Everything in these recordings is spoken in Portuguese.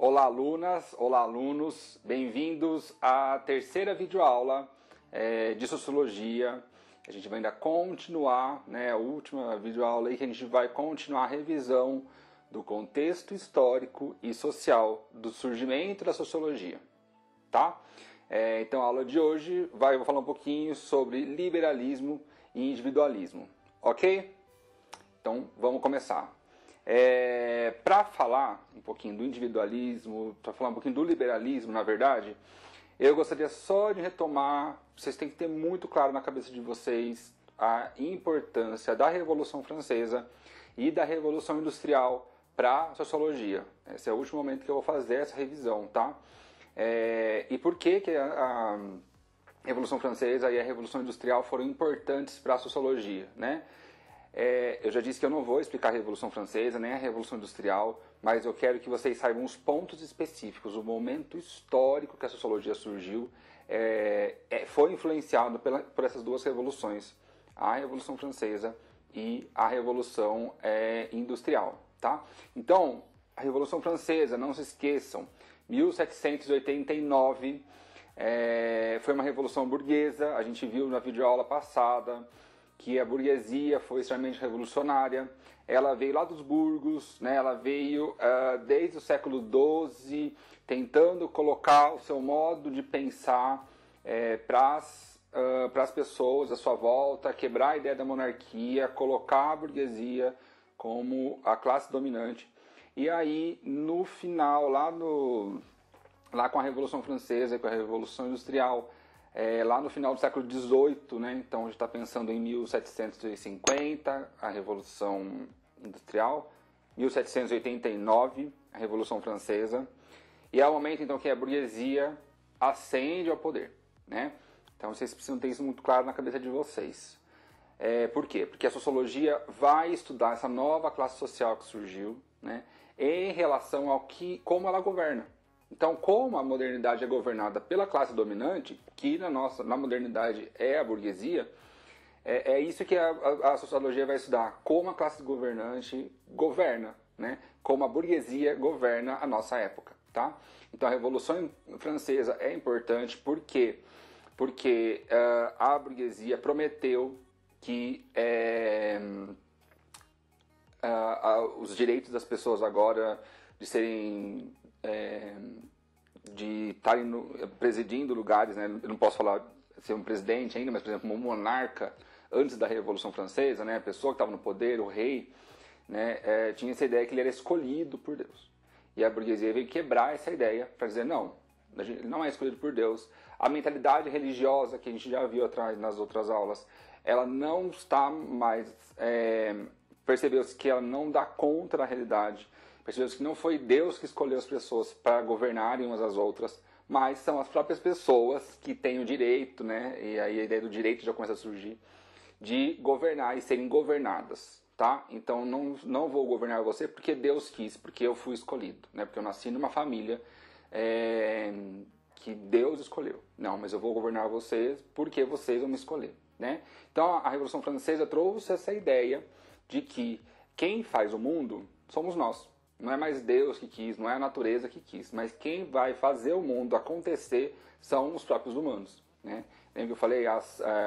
Olá alunas, olá alunos, bem-vindos à terceira videoaula de Sociologia. A gente vai ainda continuar, a última videoaula aí que a gente vai continuar a revisão do contexto histórico e social do surgimento da Sociologia, tá? Então a aula de hoje vou falar um pouquinho sobre liberalismo e individualismo, ok? Então vamos começar. Para falar um pouquinho do individualismo, para falar um pouquinho do liberalismo, na verdade, eu gostaria só de retomar, vocês têm que ter muito claro na cabeça de vocês a importância da Revolução Francesa e da Revolução Industrial para a Sociologia. Esse é o último momento que eu vou fazer essa revisão, tá? E por que a Revolução Francesa e a Revolução Industrial foram importantes para a Sociologia, né? Eu já disse que eu não vou explicar a Revolução Francesa, nem a Revolução Industrial, mas eu quero que vocês saibam os pontos específicos, o momento histórico que a Sociologia surgiu, foi influenciado por essas duas revoluções, a Revolução Francesa e a Revolução Industrial, tá? Então, a Revolução Francesa, não se esqueçam, 1789, foi uma revolução burguesa, a gente viu na videoaula passada, que a burguesia foi extremamente revolucionária. Ela veio lá dos burgos, né? Ela veio desde o século XII, tentando colocar o seu modo de pensar para as pessoas à sua volta, quebrar a ideia da monarquia, colocar a burguesia como a classe dominante. E aí, no final, lá com a Revolução Francesa e com a Revolução Industrial, lá no final do século XVIII, né? Então a gente está pensando em 1750, a Revolução Industrial, 1789, a Revolução Francesa, e é o momento então que a burguesia ascende ao poder, né? Então vocês precisam ter isso muito claro na cabeça de vocês. Por quê? Porque a sociologia vai estudar essa nova classe social que surgiu, né? Em relação como ela governa. Então, como a modernidade é governada pela classe dominante, que na modernidade é a burguesia, é isso que a sociologia vai estudar, como a classe governante governa, né? Como a burguesia governa a nossa época, tá? Então, a Revolução Francesa é importante porque a burguesia prometeu que os direitos das pessoas agora de serem de estarem presidindo lugares, né? Eu não posso falar ser um presidente ainda, mas por exemplo um monarca antes da Revolução Francesa, né? A pessoa que estava no poder, o rei, né? Tinha essa ideia que ele era escolhido por Deus, e a burguesia veio quebrar essa ideia para dizer não, ele não é escolhido por Deus. A mentalidade religiosa que a gente já viu atrás nas outras aulas, ela não está mais percebeu-se que ela não dá conta da realidade. Percebemos que não foi Deus que escolheu as pessoas para governarem umas às outras, mas são as próprias pessoas que têm o direito, né? E aí a ideia do direito já começa a surgir, de governar e serem governadas, tá? Então não vou governar você porque Deus quis, porque eu fui escolhido, né? Porque eu nasci numa família que Deus escolheu. Não, mas eu vou governar vocês porque vocês vão me escolher, né? Então a Revolução Francesa trouxe essa ideia de que quem faz o mundo somos nós. Não é mais Deus que quis, não é a natureza que quis, mas quem vai fazer o mundo acontecer são os próprios humanos, né? Lembra que eu falei,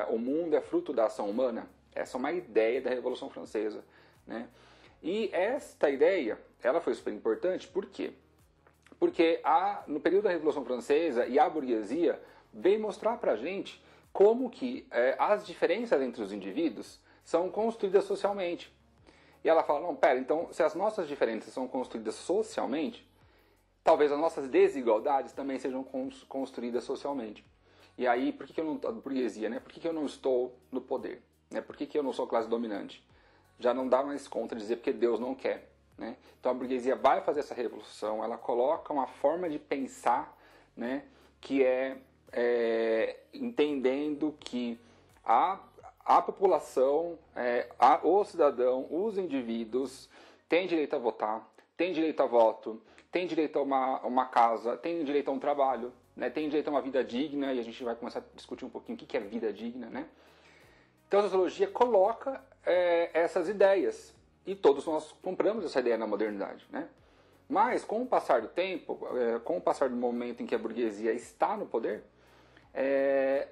o mundo é fruto da ação humana? Essa é uma ideia da Revolução Francesa, né? E esta ideia, ela foi super importante, por quê? Porque no período da Revolução Francesa e a burguesia veio mostrar pra gente como que as diferenças entre os indivíduos são construídas socialmente. E ela fala, não, pera, então se as nossas diferenças são construídas socialmente, talvez as nossas desigualdades também sejam construídas socialmente. E aí, por que eu não estou, burguesia, né? Por que eu não estou no poder? Né? Por que eu não sou classe dominante? Já não dá mais conta de dizer porque Deus não quer, né? Então a burguesia vai fazer essa revolução, ela coloca uma forma de pensar, né? Que entendendo que a população, o cidadão, os indivíduos têm direito a votar, têm direito a voto, têm direito a uma casa, têm direito a um trabalho, né, têm direito a uma vida digna, e a gente vai começar a discutir um pouquinho o que é vida digna, né? Então a sociologia coloca essas ideias, e todos nós compramos essa ideia na modernidade, né? Mas com o passar do tempo, com o passar do momento em que a burguesia está no poder,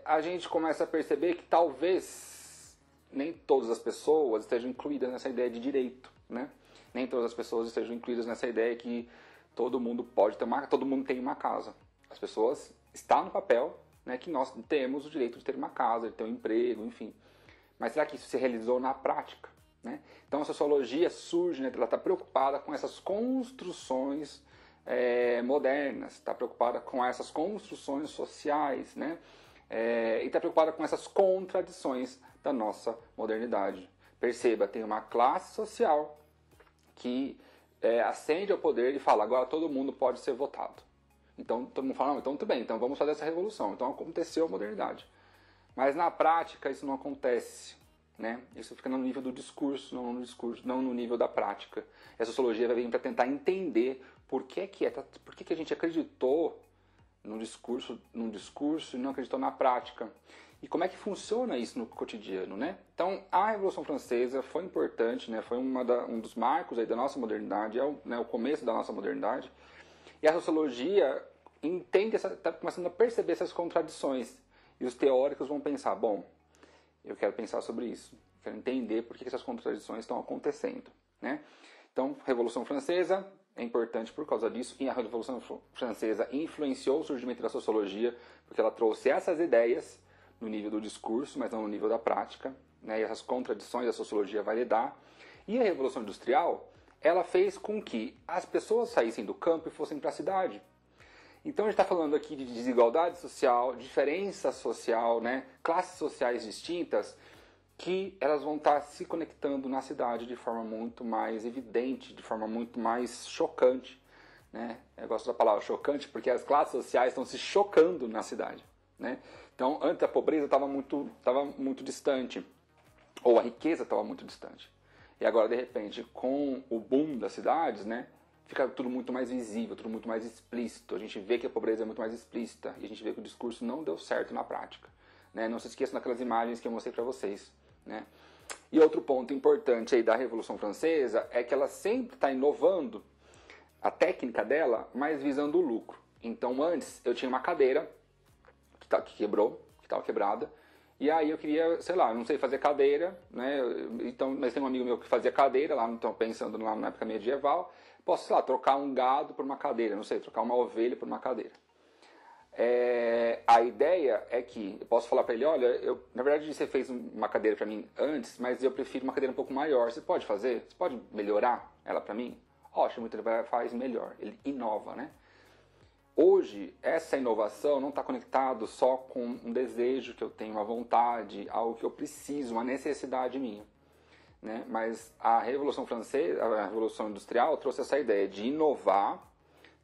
a gente começa a perceber que talvez nem todas as pessoas estejam incluídas nessa ideia de direito, né? Nem todas as pessoas estejam incluídas nessa ideia que todo mundo pode ter todo mundo tem uma casa. As pessoas está no papel, né, que nós temos o direito de ter uma casa, de ter um emprego, enfim. Mas será que isso se realizou na prática, né? Então a sociologia surge, né, ela está preocupada com essas construções modernas, está preocupada com essas construções sociais, né? E está preocupada com essas contradições da nossa modernidade. Perceba, tem uma classe social que ascende ao poder e fala, agora todo mundo pode ser votado. Então todo mundo fala, não, então tudo bem, então vamos fazer essa revolução. Então aconteceu a modernidade. Mas na prática isso não acontece, né? Isso fica no nível do discurso, não no nível da prática. E a sociologia vai vir para tentar entender por que a gente acreditou num discurso e não acreditou na prática. E como é que funciona isso no cotidiano, né? Então, a Revolução Francesa foi importante, né? Foi um dos marcos aí da nossa modernidade, o começo da nossa modernidade. E a sociologia está começando a perceber essas contradições. E os teóricos vão pensar, bom, eu quero pensar sobre isso. Eu quero entender por que essas contradições estão acontecendo, né? Então, Revolução Francesa é importante por causa disso. E a Revolução Francesa influenciou o surgimento da sociologia, porque ela trouxe essas ideias no nível do discurso, mas não no nível da prática, né? E essas contradições a sociologia vai lidar. E a Revolução Industrial, ela fez com que as pessoas saíssem do campo e fossem para a cidade. Então a gente está falando aqui de desigualdade social, diferença social, né? Classes sociais distintas, que elas vão estar se conectando na cidade de forma muito mais evidente, de forma muito mais chocante, né? Eu gosto da palavra chocante porque as classes sociais estão se chocando na cidade, né? Então, antes a pobreza estava muito distante, ou a riqueza estava muito distante. E agora, de repente, com o boom das cidades, né, fica tudo muito mais visível, tudo muito mais explícito. A gente vê que a pobreza é muito mais explícita e a gente vê que o discurso não deu certo na prática, né? Não se esqueçam daquelas imagens que eu mostrei para vocês, né? E outro ponto importante aí da Revolução Francesa é que ela sempre está inovando a técnica dela, mas visando o lucro. Então, antes, eu tinha uma cadeira que quebrou, que estava quebrada, e aí eu queria, sei lá, não sei fazer cadeira, né? Então, mas tem um amigo meu que fazia cadeira, lá, então, pensando lá na época medieval, posso, sei lá, trocar um gado por uma cadeira, não sei, trocar uma ovelha por uma cadeira. A ideia é que eu posso falar para ele, olha, na verdade você fez uma cadeira para mim antes, mas eu prefiro uma cadeira um pouco maior. Você pode fazer? Você pode melhorar ela para mim? Ótimo, então ele faz melhor, ele inova, né? Hoje, essa inovação não está conectado só com um desejo que eu tenho, uma vontade, algo que eu preciso, uma necessidade minha, né? Mas a Revolução Francesa, a Revolução Industrial trouxe essa ideia de inovar,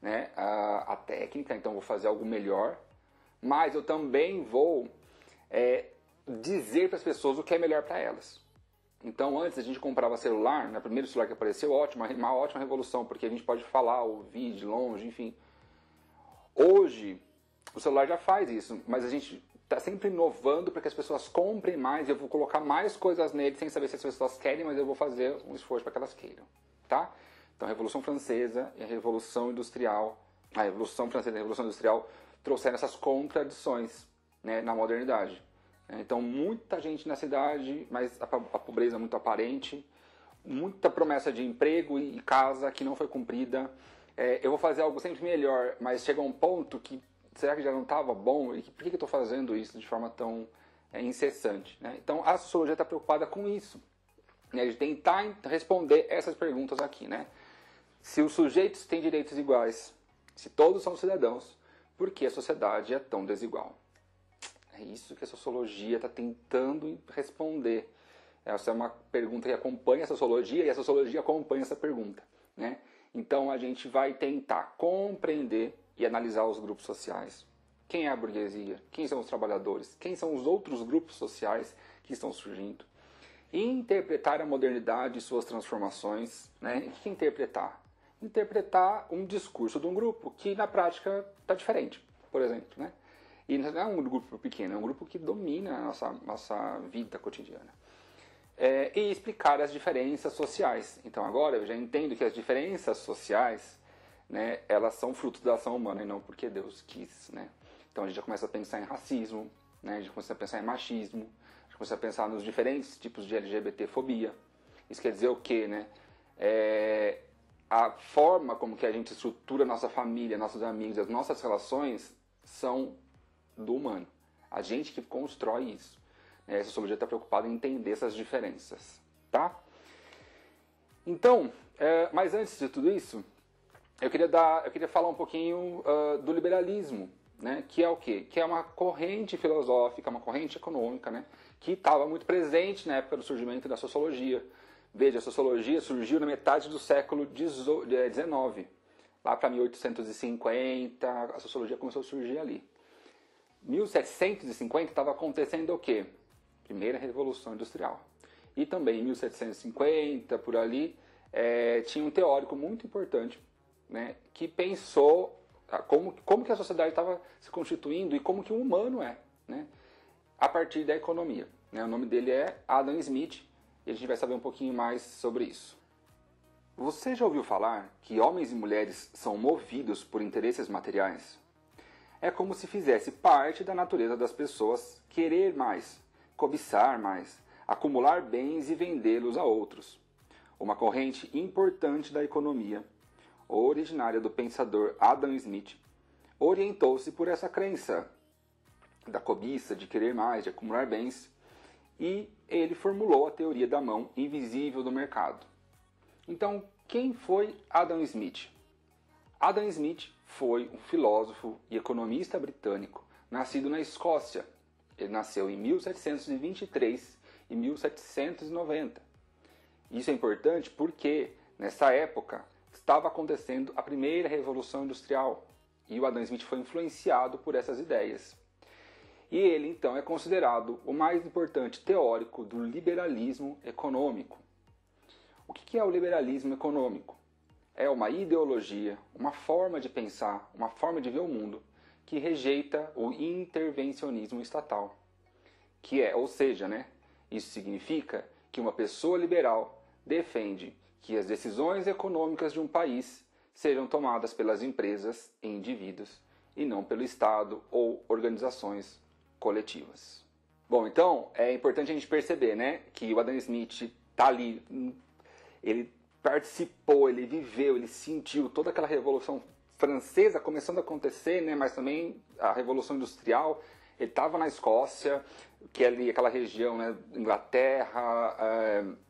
né, a técnica, então vou fazer algo melhor, mas eu também vou dizer para as pessoas o que é melhor para elas. Então antes a gente comprava celular, né, o primeiro celular que apareceu, uma ótima revolução, porque a gente pode falar, ouvir de longe, enfim. Hoje o celular já faz isso, mas a gente está sempre inovando para que as pessoas comprem mais, eu vou colocar mais coisas nele sem saber se as pessoas querem, mas eu vou fazer um esforço para que elas queiram, tá? Então, a Revolução Francesa e a Revolução Industrial, a Revolução Francesa e a Revolução Industrial trouxeram essas contradições, né, na modernidade. Então, muita gente na cidade, mas a pobreza muito aparente, muita promessa de emprego e casa que não foi cumprida. Eu vou fazer algo sempre melhor, mas chega um ponto que, será que já não estava bom? E por que eu estou fazendo isso de forma tão incessante, né? Então, a sociologia está preocupada com isso, né, de tentar responder essas perguntas aqui, né? Se os sujeitos têm direitos iguais, se todos são cidadãos, por que a sociedade é tão desigual? É isso que a sociologia está tentando responder. Essa é uma pergunta que acompanha a sociologia e a sociologia acompanha essa pergunta, né? Então a gente vai tentar compreender e analisar os grupos sociais. Quem é a burguesia? Quem são os trabalhadores? Quem são os outros grupos sociais que estão surgindo? E interpretar a modernidade e suas transformações, né? O que é interpretar? Interpretar um discurso de um grupo que na prática está diferente, por exemplo, né? E não é um grupo pequeno, é um grupo que domina a nossa vida cotidiana. E explicar as diferenças sociais. Então agora eu já entendo que as diferenças sociais né, elas são frutos da ação humana e não porque Deus quis, né? Então a gente já começa a pensar em racismo, né, a gente começa a pensar em machismo, a gente começa a pensar nos diferentes tipos de LGBT-fobia. Isso quer dizer o quê, né? A forma como que a gente estrutura a nossa família, nossos amigos, as nossas relações são do humano. A gente que constrói isso. A sociologia está preocupada em entender essas diferenças, tá? Então, mas antes de tudo isso, eu queria falar um pouquinho do liberalismo, né? Que é o quê? Que é uma corrente filosófica, uma corrente econômica, né? Que estava muito presente na época do surgimento da sociologia. Veja, a sociologia surgiu na metade do século XIX. Lá para 1850, a sociologia começou a surgir ali. 1750 estava acontecendo o quê? Primeira Revolução Industrial. E também em 1750, por ali, tinha um teórico muito importante, né, que pensou como que a sociedade estava se constituindo e como que o humano é, né, a partir da economia. Né? O nome dele é Adam Smith. E a gente vai saber um pouquinho mais sobre isso. Você já ouviu falar que homens e mulheres são movidos por interesses materiais? É como se fizesse parte da natureza das pessoas querer mais, cobiçar mais, acumular bens e vendê-los a outros. Uma corrente importante da economia, originária do pensador Adam Smith, orientou-se por essa crença da cobiça, de querer mais, de acumular bens, e ele formulou a teoria da mão invisível do mercado. Então, quem foi Adam Smith? Adam Smith foi um filósofo e economista britânico, nascido na Escócia. Ele nasceu em 1723 e 1790. Isso é importante porque, nessa época, estava acontecendo a primeira Revolução Industrial, e o Adam Smith foi influenciado por essas ideias. E ele, então, é considerado o mais importante teórico do liberalismo econômico. O que é o liberalismo econômico? É uma ideologia, uma forma de pensar, uma forma de ver o mundo que rejeita o intervencionismo estatal. Ou seja, né, isso significa que uma pessoa liberal defende que as decisões econômicas de um país sejam tomadas pelas empresas e indivíduos e não pelo Estado ou organizações coletivas. Bom, então é importante a gente perceber, né, que o Adam Smith está ali, ele participou, ele viveu, ele sentiu toda aquela Revolução Francesa começando a acontecer, né, mas também a Revolução Industrial. Ele estava na Escócia, que é ali aquela região, né, Inglaterra,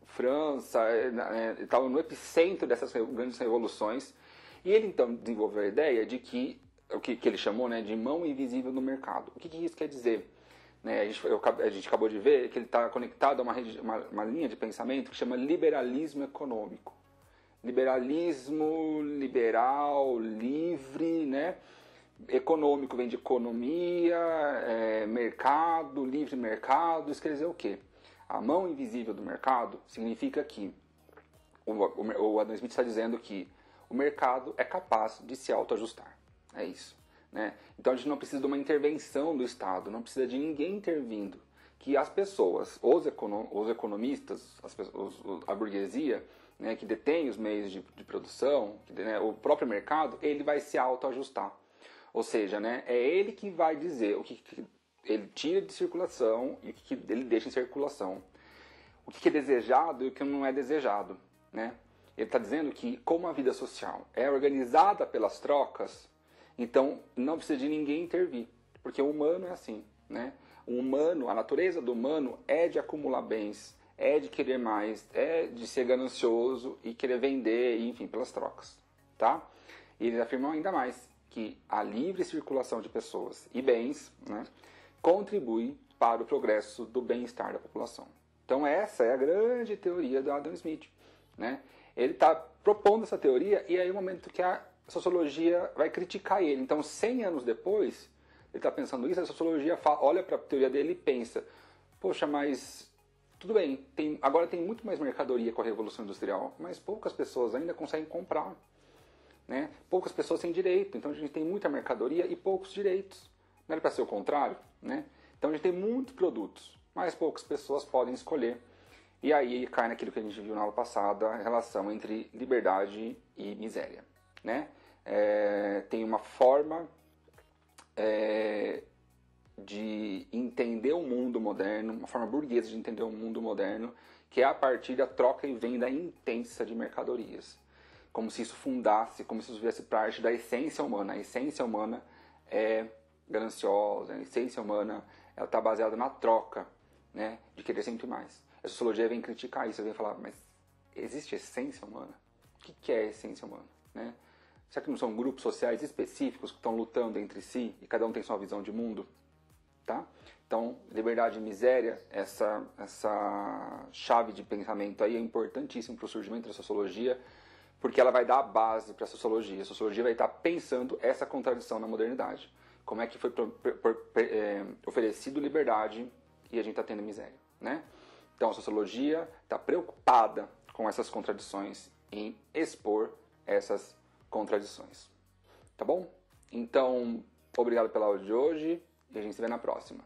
França, ele estava no epicentro dessas grandes revoluções. E ele então desenvolveu a ideia de que o que ele chamou, né, de mão invisível no mercado. O que isso quer dizer? Né, a gente acabou de ver que ele está conectado a uma linha de pensamento que chama liberalismo econômico. Liberalismo, liberal, livre, né? Econômico vem de economia, mercado, livre mercado. Isso quer dizer o quê? A mão invisível do mercado significa que o Adam Smith está dizendo que o mercado é capaz de se autoajustar. É isso. Né? Então a gente não precisa de uma intervenção do Estado, não precisa de ninguém intervindo. Que as pessoas, os economistas, a burguesia, né, que detém os meios de produção, né, o próprio mercado, ele vai se autoajustar. Ou seja, né, é ele que vai dizer o que ele tira de circulação e o que ele deixa em circulação. O que é desejado e o que não é desejado. Né? Ele está dizendo que, como a vida social é organizada pelas trocas, então não precisa de ninguém intervir, porque o humano é assim, né? O humano, a natureza do humano é de acumular bens, é de querer mais, é de ser ganancioso e querer vender, enfim, pelas trocas, tá? E eles afirmam ainda mais que a livre circulação de pessoas e bens, né, contribui para o progresso do bem-estar da população. Então essa é a grande teoria do Adam Smith, né? Ele está propondo essa teoria e aí é o momento que a sociologia vai criticar ele. Então, 100 anos depois, ele está pensando isso, a sociologia olha para a teoria dele e pensa, poxa, mas tudo bem, agora tem muito mais mercadoria com a Revolução Industrial, mas poucas pessoas ainda conseguem comprar. Né? Poucas pessoas têm direito, então a gente tem muita mercadoria e poucos direitos. Não era para ser o contrário? Né? Então a gente tem muitos produtos, mas poucas pessoas podem escolher. E aí cai naquilo que a gente viu na aula passada, a relação entre liberdade e miséria. Né? tem uma forma de entender o mundo moderno, uma forma burguesa de entender o mundo moderno, que é a partir da troca e venda intensa de mercadorias. Como se isso fundasse, como se isso viesse parte da essência humana. A essência humana é gananciosa, a essência humana está baseada na troca, né, de querer sempre mais. A sociologia vem criticar isso, vem falar, mas existe essência humana? O que é a essência humana? Né? Será que não são grupos sociais específicos que estão lutando entre si e cada um tem sua visão de mundo? Tá? Então, liberdade e miséria, essa chave de pensamento aí é importantíssimo para o surgimento da sociologia, porque ela vai dar a base para a sociologia. A sociologia vai estar pensando essa contradição na modernidade. Como é que foi oferecido liberdade e a gente está tendo miséria, né? Então, a sociologia está preocupada com essas contradições, em expor essas contradições. Tá bom? Então, obrigado pela aula de hoje e a gente se vê na próxima.